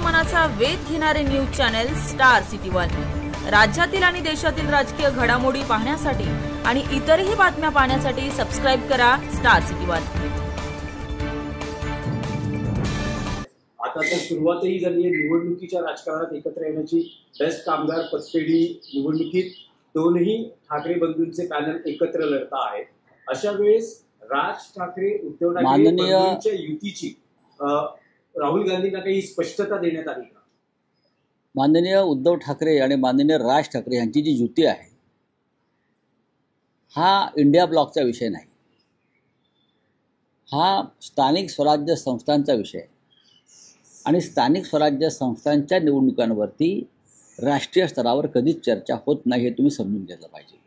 मनाचा वेध घेणारे news channel star city one. राज्यातील आणि देशातील राजकीय घडामोडी पाहण्यासाठी आणि इतरही बातम्या पाहण्यासाठी सबस्क्राइब करा स्टार सिटी वन। आता तर सुरुवातही झाली आहे निवडणुकीच्या राजकारणात एकत्र येण्याची। बेस्ट कामगार पतपेढी निवडणुकीत दोनही ठाकरे बंधूंचे पॅनल एकत्र लढत आहे। अशा वेळेस राज ठाकरे उद्धव ठाकरे बंधूंच्या युतीची राहुल गांधींना काही स्पष्टता देण्यात आली का? माननीय उद्धव ठाकरे आणि माननीय राज ठाकरे यांची जी युती आहे हा इंडिया ब्लॉकचा विषय नाही, हा स्थानिक स्वराज्य संस्थांचा विषय आहे। आणि स्थानिक स्वराज्य संस्थांच्या निवडणुकांवरती राष्ट्रीय स्तरावर कधीच चर्चा होत नाही, हे तुम्ही समजून घेतलं पाहिजे।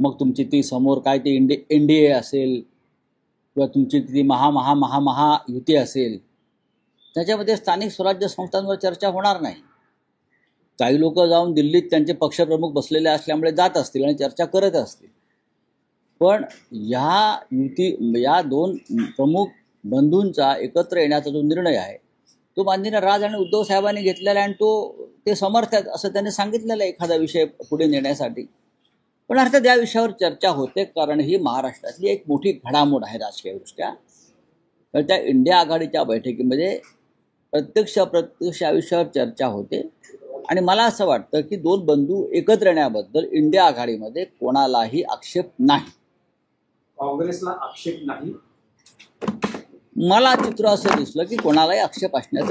मग तुमची ती समोर काय ती NDA असेल किंवा तुमची ती महा युती असेल, त्याच्यामध्ये स्थानिक स्वराज्य संस्थांवर चर्चा होणार नाही। काही लोक जाऊन दिल्लीत त्यांचे पक्षप्रमुख बसलेले असल्यामुळे जात असतील आणि चर्चा करत असतील, पण या दोन प्रमुख बंधूंचा एकत्र येण्याचा जो निर्णय आहे तो माननीय राज आणि उद्धव साहेबांनी घेतलेला आहे आणि ते समर्थ आहेत असं त्यांनी सांगितलेलं आहे एखादा विषय पुढे नेण्यासाठी। पण अर्थात या विषयावर चर्चा होते कारण ही महाराष्ट्रातली एक मोठी घडामोड आहे राजकीयदृष्ट्या। तर त्या इंडिया आघाडीच्या बैठकीमध्ये प्रत्यक्ष या विषयावर चर्चा होते आणि मला असं वाटतं की दोन बंधू एकत्र येण्याबद्दल इंडिया आघाडीमध्ये कोणालाही आक्षेप नाही। काँग्रेसला आक्षेप नाही? मला चित्र असं दिसलं की कोणालाही आक्षेप असण्याचं